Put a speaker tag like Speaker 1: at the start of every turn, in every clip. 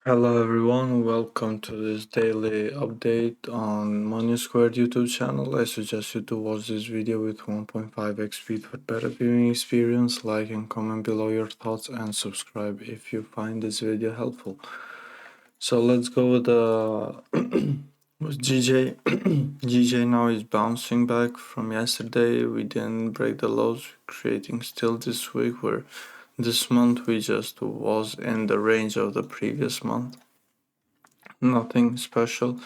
Speaker 1: Hello everyone, welcome to this daily update on Money Squared YouTube channel. I suggest you to watch this video with 1.5x speed for better viewing experience. Like and comment below your thoughts and subscribe if you find this video helpful. So let's go with with GJ. GJ now is bouncing back from yesterday. We didn't break the lows, creating still this week where this month we just was in the range of the previous month. Nothing special.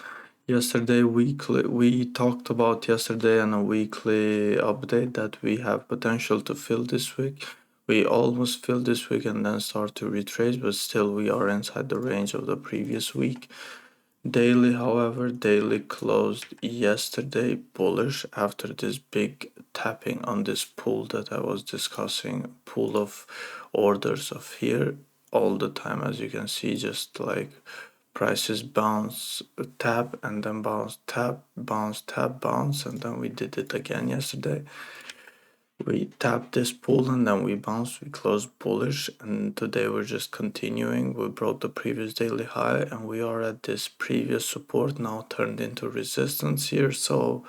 Speaker 1: Yesterday we talked about yesterday and a weekly update that we have potential to fill this week. We almost filled this week and then start to retrace, but still we are inside the range of the previous week. Daily, however, daily closed yesterday bullish after this big tapping on this pool that I was discussing, pool of orders of here all the time, as you can see, just like prices bounce, tap, and then bounce, tap, bounce, tap, bounce, and then we did it again yesterday. We tapped this pool and then we bounced, we closed bullish, and today we're just continuing. We broke the previous daily high and we are at this previous support now turned into resistance here. So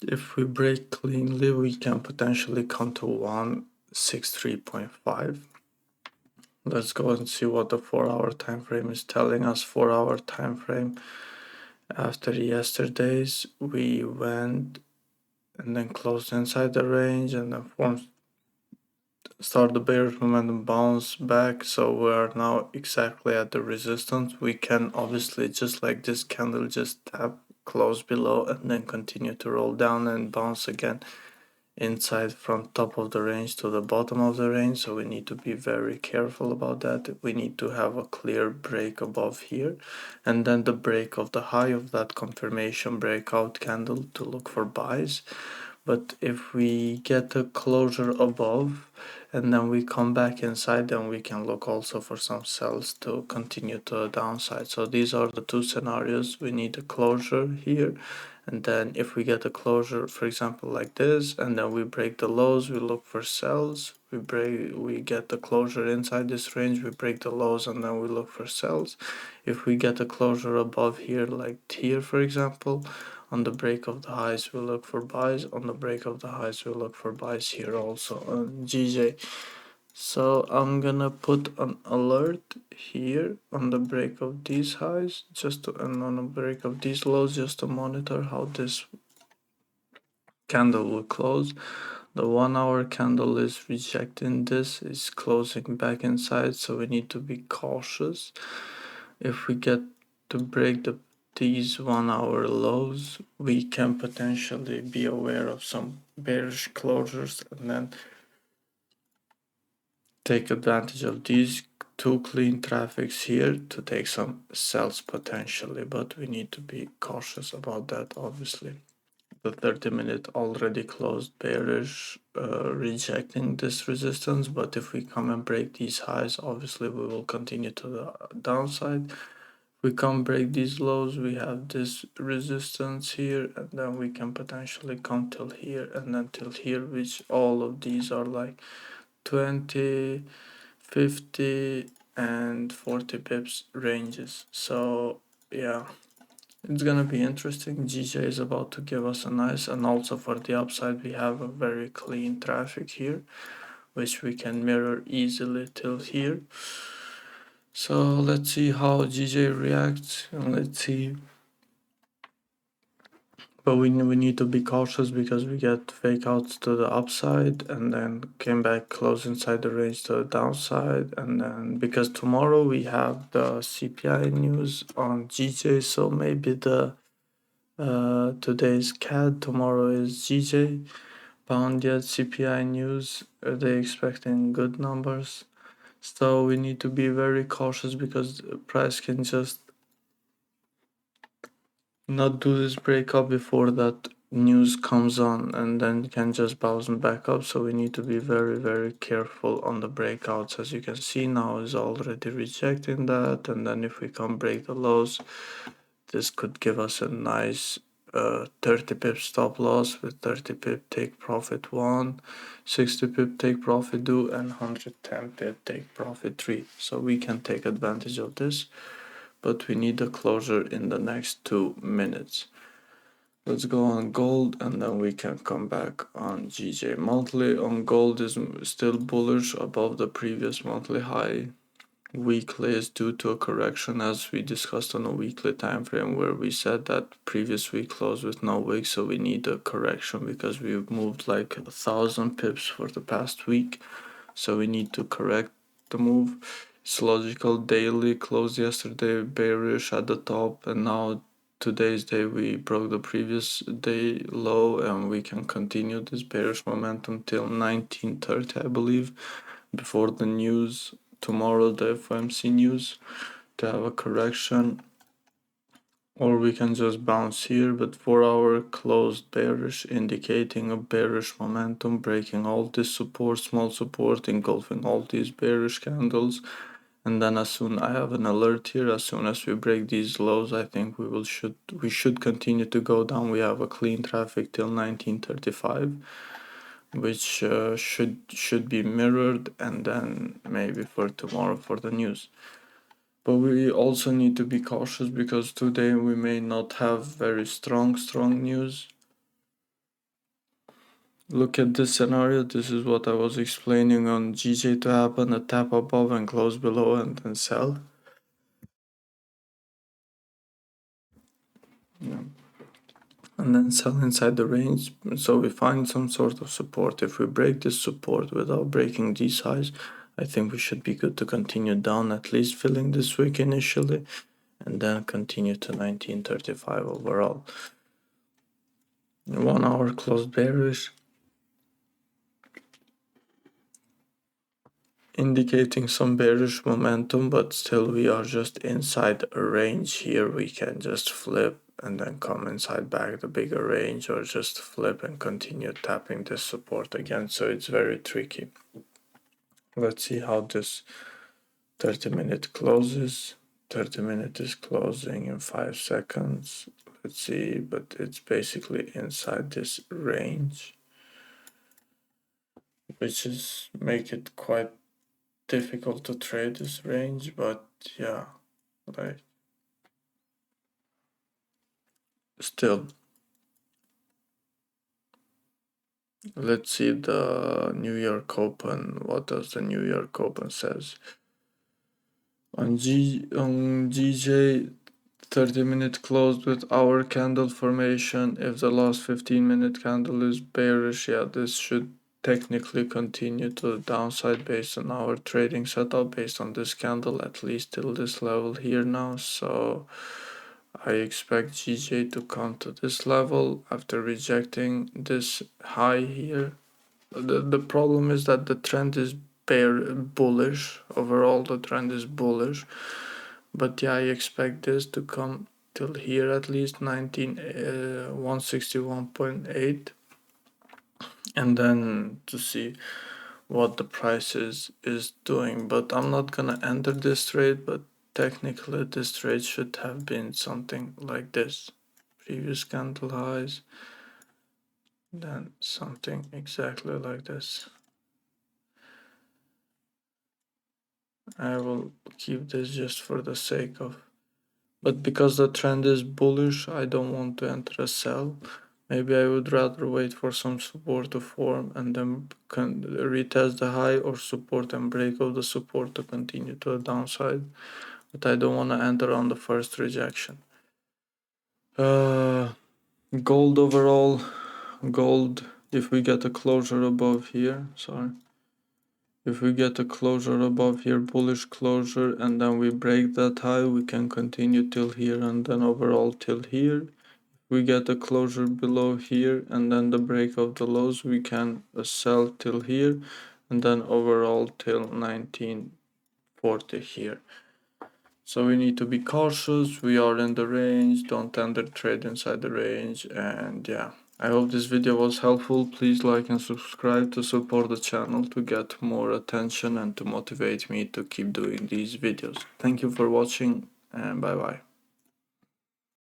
Speaker 1: if we break cleanly, we can potentially come to 163.5. Let's go and see what the 4-hour time frame is telling us. 4-hour time frame after yesterday's, we went and then closed inside the range and then start the bearish momentum, bounce back. So we are now exactly at the resistance. We can obviously, just like this candle, just tap, close below, and then continue to roll down and bounce again inside from top of the range to the bottom of the range. So we need to be very careful about that. We need to have a clear break above here and then the break of the high of that confirmation breakout candle to look for buys. But if we get a closure above and then we come back inside, then we can look also for some sells to continue to the downside. So these are the two scenarios. We need a closure here, and then if we get a closure, for example like this, and then we break the lows, we look for sells. We get the closure inside this range, we break the lows, and then we look for sells. If we get a closure above here, like here for example, on the break of the highs we look for buys, on the break of the highs we look for buys here also on GJ. So I'm gonna put an alert here on the break of these highs and on the break of these lows, just to monitor how this candle will close. The 1-hour candle is rejecting this, is closing back inside, so we need to be cautious. If we get to break these 1-hour lows, we can potentially be aware of some bearish closures and then take advantage of these two clean traffics here to take some sells potentially, but we need to be cautious about that. Obviously the 30-minute already closed bearish, rejecting this resistance, but if we come and break these highs, obviously we will continue to the downside. We can break these lows, we have this resistance here, and then we can potentially come till here and then till here, which all of these are like 20, 50 and 40 pips ranges. So yeah, it's gonna be interesting. GJ is about to give us a nice, and also for the upside we have a very clean traffic here which we can mirror easily till here. So let's see how GJ reacts, and let's see. But we need to be cautious because we get fake outs to the upside and then came back close inside the range to the downside. And then because tomorrow we have the CPI news on GJ, so maybe the today's CAD, tomorrow is GJ. Pound yet CPI news, are they expecting good numbers? So we need to be very cautious because the price can just not do this breakup before that news comes on and then can just bounce back up. So we need to be very careful on the breakouts. As you can see now is already rejecting that, and then if we can break the lows, this could give us a nice 30 pip stop loss with 30 pip take profit 1, 60 pip take profit 2, and 110 pip take profit 3. So we can take advantage of this, but we need a closure in the next 2 minutes. Let's go on gold and then we can come back on GJ monthly. On gold is still bullish above the previous monthly high. Weekly is due to a correction, as we discussed on a weekly time frame, where we said that previous week closed with no wick, so we need a correction because we've moved like 1,000 pips for the past week, so we need to correct the move. It's logical. Daily closed yesterday bearish at the top, and now today's day we broke the previous day low, and we can continue this bearish momentum till 1930, I believe, before the news tomorrow, the FOMC news, to have a correction, or we can just bounce here. But 4 hour closed bearish, indicating a bearish momentum, breaking all this support, small support, engulfing all these bearish candles. And then as soon I have an alert here, as soon as we break these lows, I think we should continue to go down. We have a clean traffic till 1935, which should be mirrored, and then maybe for tomorrow for the news. But we also need to be cautious because today we may not have very strong news. Look at this scenario. This is what I was explaining on GJ to happen: a tap above and close below and then sell. Yeah. And then sell inside the range, so we find some sort of support. If we break this support without breaking these highs, I think we should be good to continue down, at least filling this wick initially, and then continue to 1935 overall. 1 hour closed bearish, indicating some bearish momentum, but still we are just inside a range here. We can just flip and then come inside back the bigger range, or just flip and continue tapping this support again. So it's very tricky. Let's see how this 30-minute closes. 30-minute is closing in 5 seconds. Let's see, but it's basically inside this range, which is make it quite difficult to trade this range. But yeah, like still, let's see the New York Open. What does the New York Open says? On GJ, 30-minute closed with hour candle formation. If the last 15-minute candle is bearish, yeah, this should technically continue to the downside based on our trading setup, based on this candle, at least till this level here now. So I expect GJ to come to this level after rejecting this high here. The problem is that the trend is bullish. Overall, the trend is bullish. But yeah, I expect this to come till here, at least 161.8, and then to see what the price is doing. But I'm not gonna enter this trade, but technically this trade should have been something like this: previous candle highs, then something exactly like this. I will keep this just for the sake of, but because the trend is bullish, I don't want to enter a sell. Maybe I would rather wait for some support to form and then retest the high, or support and break of the support to continue to the downside. But I don't want to enter on the first rejection. Gold overall, gold, if we get a closure above here, if we get a closure above here, bullish closure, and then we break that high, we can continue till here, and then overall till here. We get a closure below here, and then the break of the lows, we can sell till here, and then overall till 1940 here. So we need to be cautious. We are in the range, don't enter trade inside the range. And yeah, I hope this video was helpful. Please like and subscribe to support the channel, to get more attention and to motivate me to keep doing these videos. Thank you for watching, and bye bye.